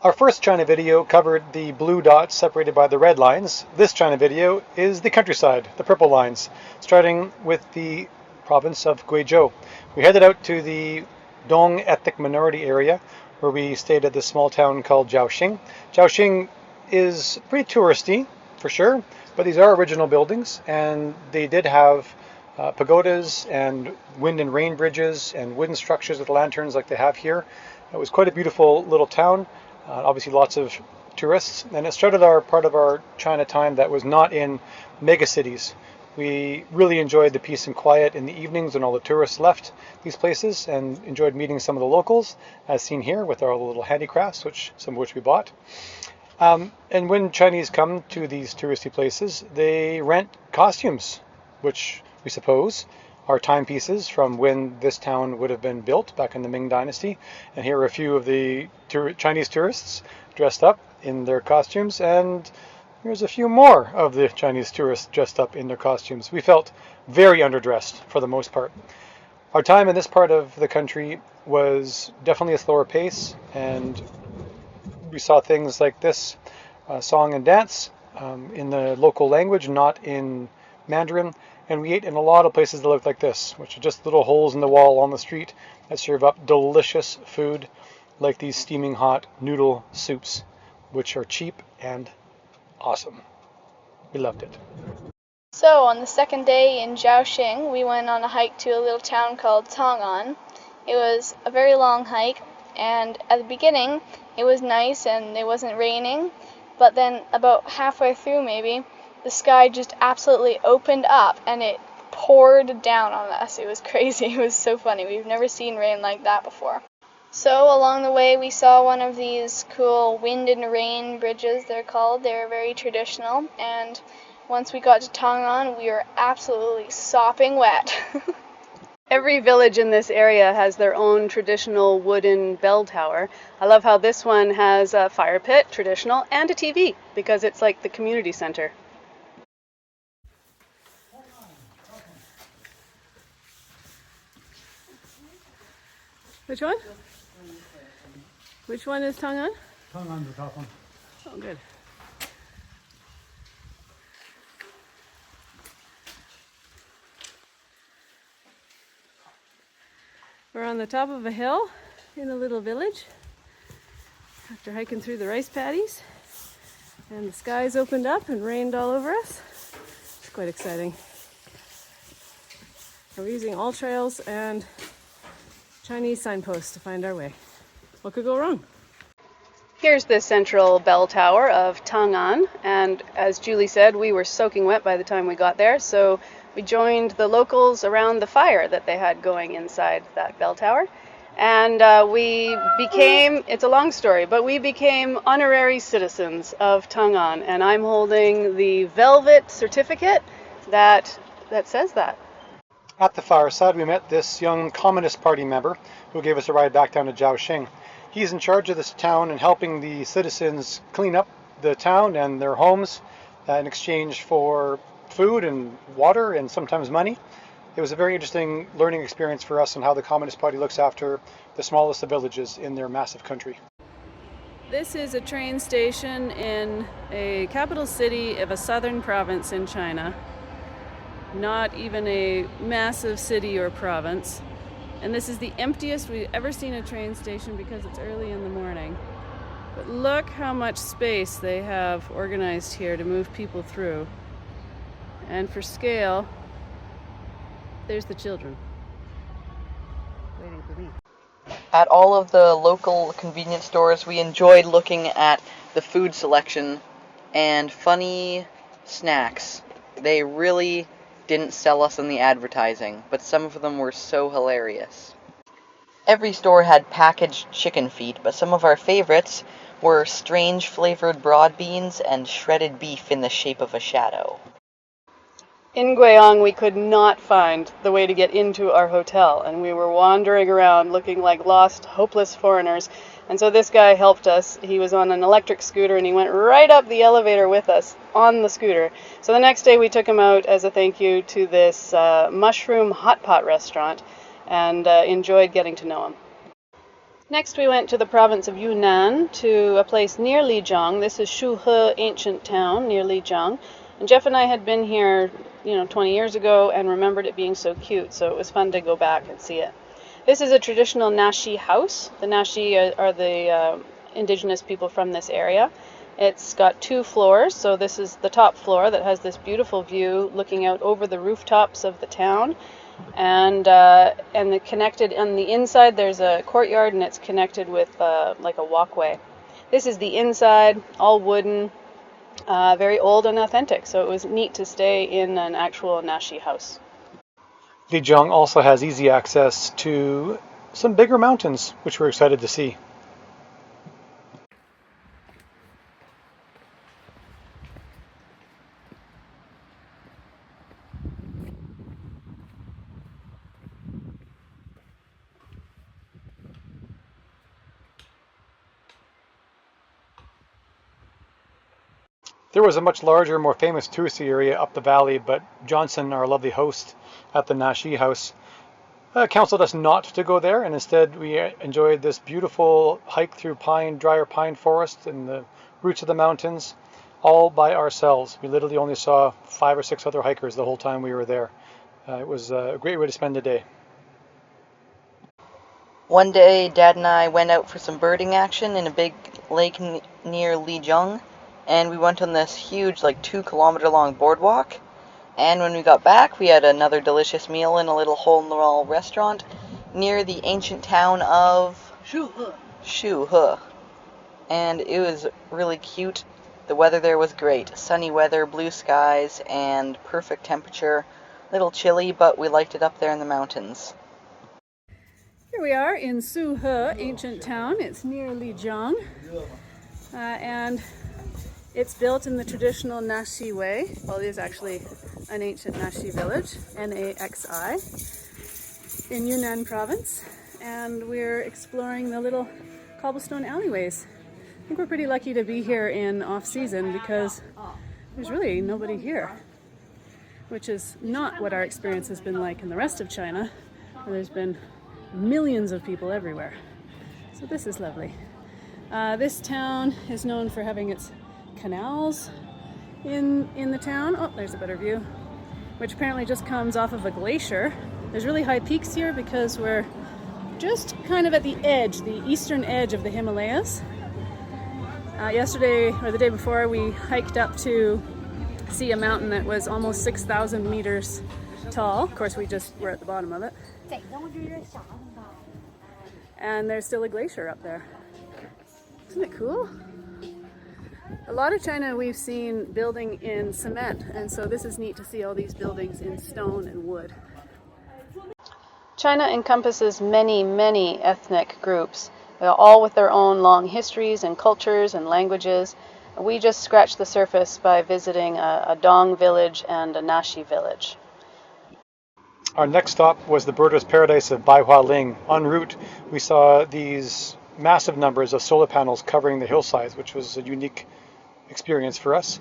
Our first China video covered the blue dots separated by the red lines. This China video is the countryside, the purple lines, starting with the province of Guizhou. We headed out to the Dong ethnic minority area where we stayed at this small town called Jiaoxing. Jiaoxing is pretty touristy for sure, but these are original buildings and they did have pagodas and wind and rain bridges and wooden structures with lanterns like they have here. It was quite a beautiful little town. Obviously lots of tourists, and it started our part of our China time that was not in mega cities. We really enjoyed the peace and quiet in the evenings when all the tourists left these places, and enjoyed meeting some of the locals, as seen here with our little handicrafts, some of which we bought. And when Chinese come to these touristy places, they rent costumes, which we suppose are timepieces from when this town would have been built back in the Ming Dynasty. And here are a few of the Chinese tourists dressed up in their costumes, and here's a few more of the Chinese tourists dressed up in their costumes. We felt very underdressed for the most part. Our time in this part of the country was definitely a slower pace, and we saw things like this song and dance in the local language, not in Mandarin. And we ate in a lot of places that look like this, which are just little holes in the wall on the street that serve up delicious food like these steaming hot noodle soups, which are cheap and awesome. We loved it. So on the second day in Jiaoxing, we went on a hike to a little town called Tong'an. It was a very long hike, and at the beginning it was nice and it wasn't raining, but then about halfway through maybe, the sky just absolutely opened up and it poured down on us. It was crazy. It was so funny. We've never seen rain like that before. So along the way we saw one of these cool wind and rain bridges, they're called. They're very traditional, and once we got to Tong'an we were absolutely sopping wet. Every village in this area has their own traditional wooden bell tower. I love how this one has a fire pit, traditional, and a TV, because it's like the community center. Which one? Which one is Tong'an? Tong'an's the top one. Oh, good. We're on the top of a hill in a little village after hiking through the rice paddies, and the skies opened up and rained all over us. It's quite exciting. We're using all trails and Chinese signposts to find our way. What could go wrong? Here's the central bell tower of Tong'an, and as Julie said, we were soaking wet by the time we got there, so we joined the locals around the fire that they had going inside that bell tower, and we became, it's a long story, but we became honorary citizens of Tong'an, and I'm holding the velvet certificate that says that. At the fireside, we met this young Communist Party member who gave us a ride back down to Jiaoxing. He's in charge of this town and helping the citizens clean up the town and their homes in exchange for food and water and sometimes money. It was a very interesting learning experience for us on how the Communist Party looks after the smallest of villages in their massive country. This is a train station in a capital city of a southern province in China. Not even a massive city or province. And this is the emptiest we've ever seen a train station because it's early in the morning. But look how much space they have organized here to move people through. And for scale, there's the children waiting for me. At all of the local convenience stores, we enjoyed looking at the food selection and funny snacks. They really didn't sell us on the advertising, but some of them were so hilarious. Every store had packaged chicken feet, but some of our favorites were strange flavored broad beans and shredded beef in the shape of a shadow. In Guiyang, we could not find the way to get into our hotel, and we were wandering around looking like lost, hopeless foreigners. And so this guy helped us. He was on an electric scooter, and he went right up the elevator with us on the scooter. So the next day we took him out as a thank you to this mushroom hot pot restaurant, and enjoyed getting to know him. Next we went to the province of Yunnan, to a place near Lijiang. This is Shuhe ancient town near Lijiang. And Jeff and I had been here, 20 years ago and remembered it being so cute, so it was fun to go back and see it. This is a traditional Naxi house. The Naxi are the indigenous people from this area. It's got 2 floors, so this is the top floor that has this beautiful view looking out over the rooftops of the town. And connected on the inside there's a courtyard, and it's connected with like a walkway. This is the inside, all wooden, very old and authentic, so it was neat to stay in an actual Naxi house. Lijiang also has easy access to some bigger mountains, which we're excited to see. There was a much larger, more famous touristy area up the valley, but Johnson, our lovely host at the Naxi house, counseled us not to go there, and instead we enjoyed this beautiful hike through drier pine forest and the roots of the mountains, all by ourselves. We literally only saw 5 or 6 other hikers the whole time we were there. It was a great way to spend the day. One day, Dad and I went out for some birding action in a big lake near Lijiang, and we went on this huge, 2-kilometer long boardwalk. And when we got back, we had another delicious meal in a little hole-in-the-wall restaurant near the ancient town of Shuhe. And it was really cute. The weather there was great. Sunny weather, blue skies, and perfect temperature. A little chilly, but we liked it up there in the mountains. Here we are in Shuhe ancient town. It's near Lijiang. And it's built in the traditional Naxi way. Well, it is actually an ancient Naxi village, Naxi, in Yunnan province. And we're exploring the little cobblestone alleyways. I think we're pretty lucky to be here in off-season because there's really nobody here, which is not what our experience has been like in the rest of China, where there's been millions of people everywhere. So this is lovely. This town is known for having its canals in the town. Oh, there's a better view, which apparently just comes off of a glacier. There's really high peaks here because we're just kind of at the edge, the eastern edge of the Himalayas. Yesterday, or the day before, we hiked up to see a mountain that was almost 6,000 meters tall. Of course, we just were at the bottom of it. And there's still a glacier up there. Isn't it cool? A lot of China we've seen building in cement, and so this is neat to see all these buildings in stone and wood. China encompasses many, many ethnic groups, all with their own long histories and cultures and languages. We just scratched the surface by visiting a Dong village and a Naxi village. Our next stop was the birder's paradise of Baihualing. En route, we saw these massive numbers of solar panels covering the hillsides, which was a unique experience for us.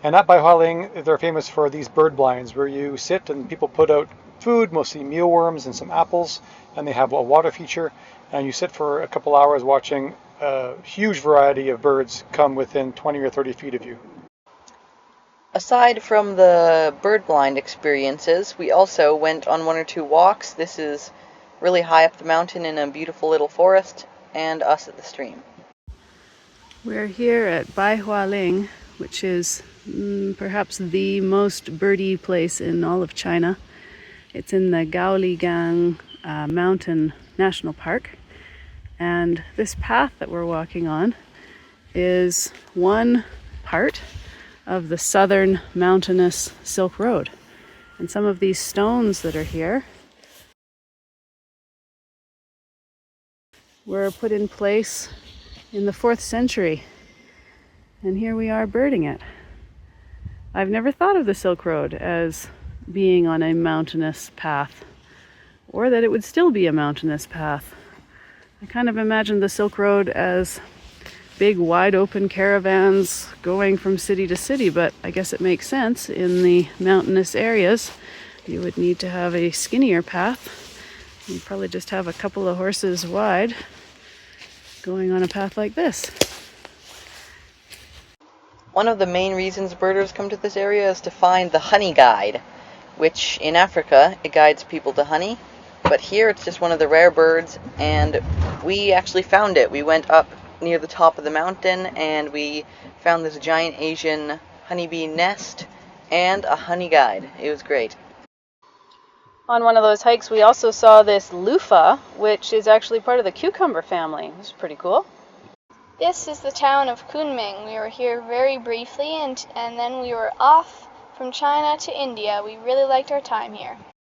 And at Baihualing, they're famous for these bird blinds where you sit and people put out food, mostly mealworms and some apples, and they have a water feature, and you sit for a couple hours watching a huge variety of birds come within 20 or 30 feet of you. Aside from the bird blind experiences, we also went on 1 or 2 walks. This is really high up the mountain in a beautiful little forest, and us at the stream. We're here at Baihualing, which is perhaps the most birdie place in all of China. It's in the Gaoligang Mountain National Park. And this path that we're walking on is one part of the southern mountainous Silk Road. And some of these stones that are here were put in place in the 4th century, and here we are birding it. I've never thought of the Silk Road as being on a mountainous path, or that it would still be a mountainous path. I kind of imagined the Silk Road as big wide open caravans going from city to city, but I guess it makes sense. In the mountainous areas you would need to have a skinnier path. You'd probably just have a couple of horses wide going on a path like this. One of the main reasons birders come to this area is to find the honey guide, which in Africa, it guides people to honey, but here it's just one of the rare birds, and we actually found it. We went up near the top of the mountain, and we found this giant Asian honeybee nest and a honey guide. It was great. On one of those hikes, we also saw this loofah, which is actually part of the cucumber family. This is pretty cool. This is the town of Kunming. We were here very briefly and then we were off from China to India. We really liked our time here.